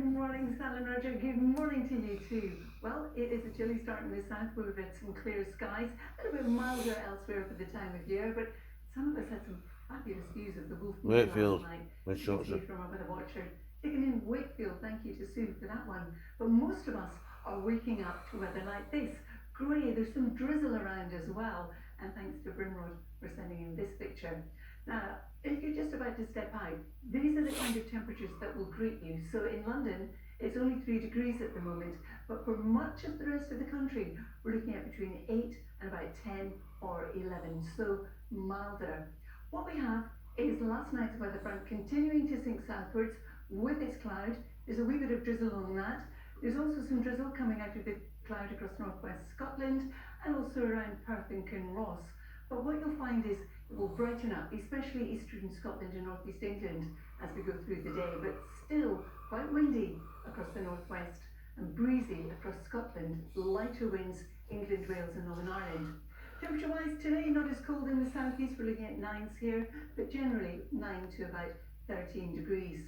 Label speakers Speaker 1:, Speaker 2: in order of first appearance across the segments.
Speaker 1: Good morning, Sal and Roger. Good morning to you too. Well, it is a chilly start in the south. We've had some clear skies, a little bit milder elsewhere for the time of year, but some of us had some fabulous views of the Wolf Moon last night.
Speaker 2: West Yorkshire.
Speaker 1: From over the watcher. Taken in Wakefield, thank you to Sue for that one. But most of us are waking up to weather like this. Grey, there's some drizzle around as well, and thanks to Brimrod for sending in this picture. Now, if you're just about to step out, these are the kind of temperatures that will greet you. So in London, it's only 3 degrees at the moment, but for much of the rest of the country, we're looking at between 8 and about 10 or 11, so milder. What we have is last night's weather front continuing to sink southwards with its cloud. There's a wee bit of drizzle on that. There's also some drizzle coming out of the cloud across northwest Scotland and also around Perth and Kinross. But what you'll find is it will brighten up, especially eastern Scotland and northeast England as we go through the day, but still quite windy across the northwest and breezy across Scotland, lighter winds, England, Wales and Northern Ireland. Temperature-wise today, not as cold in the southeast, we're looking at 9s here, but generally 9 to about 13 degrees.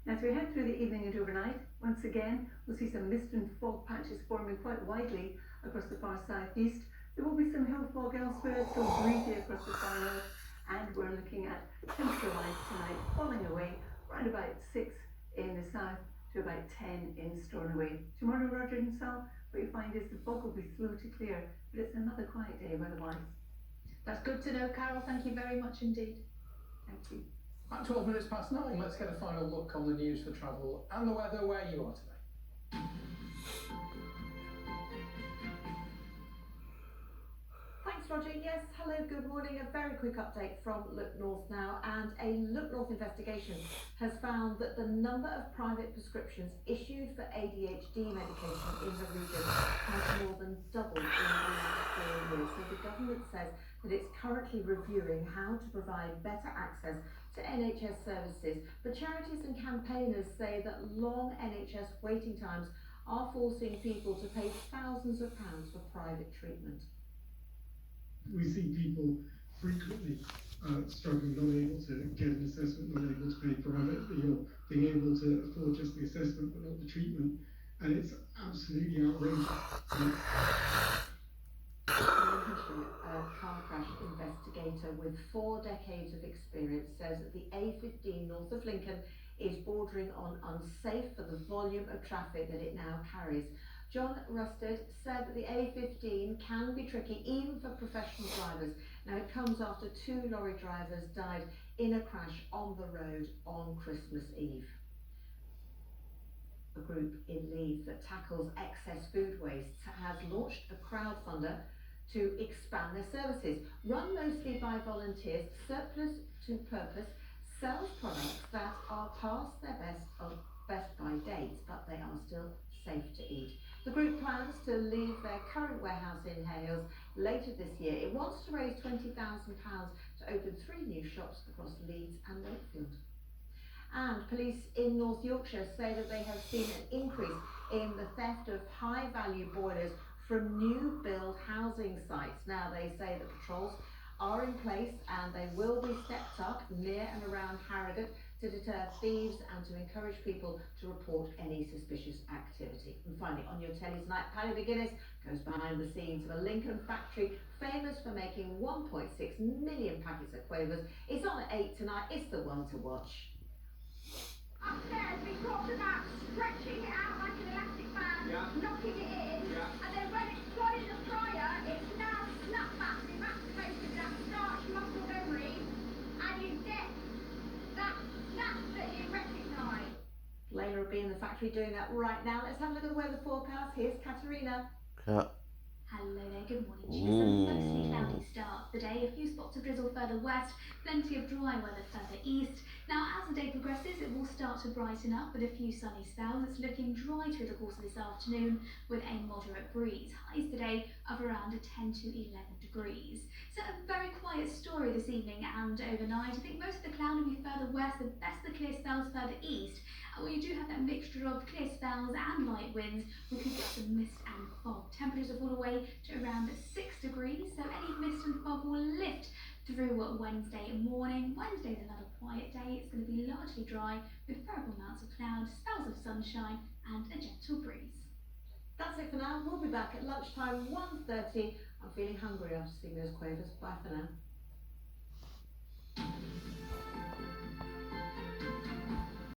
Speaker 1: Now as we head through the evening and overnight, once again, we'll see some mist and fog patches forming quite widely across the far southeast. There will be some hill fog elsewhere, still breezy across the far north, and we're looking at temperature-wise tonight falling away around about 6 in the south to about 10 in Stornoway. Tomorrow, Roger and Sal, what you find is the fog will be slow to clear, but it's another quiet day weather-wise.
Speaker 3: That's good to know, Carol. Thank you very much indeed.
Speaker 1: Thank you.
Speaker 4: At 12 minutes past 9, let's get a final look on the news for travel and the weather where you are today.
Speaker 3: Thanks, Roger. Yes, hello, good morning. A very quick update from Look North now, and a Look North investigation has found that the number of private prescriptions issued for ADHD medication in the region has more than doubled in the last 4 years. So the government says that it's currently reviewing how to provide better access to NHS services, but charities and campaigners say that long NHS waiting times are forcing people to pay thousands of pounds for private treatment.
Speaker 5: We see people frequently struggling, not able to get an assessment, not able to pay privately, or being able to afford just the assessment but not the treatment, and it's absolutely outrageous.
Speaker 3: A car crash investigator with 4 decades of experience says that the A15 north of Lincoln is bordering on unsafe for the volume of traffic that it now carries. John Rusted said that the A15 can be tricky even for professional drivers. Now it comes after 2 lorry drivers died in a crash on the road on Christmas Eve. A group in Leeds that tackles excess food waste has launched a crowdfunder to expand their services. Run mostly by volunteers, Surplus to Purpose sells products that are past their best by dates, but they are still safe to eat. The group plans to leave their current warehouse in Hales later this year. It wants to raise £20,000 to open 3 new shops across Leeds and Wakefield. And police in North Yorkshire say that they have seen an increase in the theft of high-value boilers from new build housing sites. Now they say that patrols are in place and they will be stepped up near and around Harrogate to deter thieves and to encourage people to report any suspicious activity. And finally, on your telly tonight, Paddy McGuinness goes behind the scenes of a Lincoln factory famous for making 1.6 million packets of Quavers. It's on at 8 tonight. It's the one to watch.
Speaker 6: Upstairs, we talked about stretching it out like an elastic band, knocking it in, and then when it's gone in the fryer, it's now snapped back. We've activated that starch muscle memory, and you get that snap that you recognise.
Speaker 3: Layla will be in the factory doing that right now. Let's have a look at the weather forecast. Here's Katerina.
Speaker 7: Hello there, good morning to you. So mostly cloudy start the day, a few spots of drizzle further west, plenty of dry weather further east. Now as the day progresses it will start to brighten up with a few sunny spells. It's looking dry through the course of this afternoon with a moderate breeze. Highs today of around 10 to 11 degrees. So a very quiet story this evening and overnight. I think most of the cloud will be further west, the best of the clear spells further east. And when you do have that mixture of clear spells and light winds, we could get some mist and fog. Temperatures will fall away to around 6 degrees, so any mist and fog will lift through Wednesday morning. Wednesday's another quiet day. It's going to be largely dry with variable amounts of cloud, spells of sunshine and a gentle breeze.
Speaker 3: That's it for now. We'll be back at lunchtime, 1:30. I'm feeling hungry after seeing those quavers. Bye for now.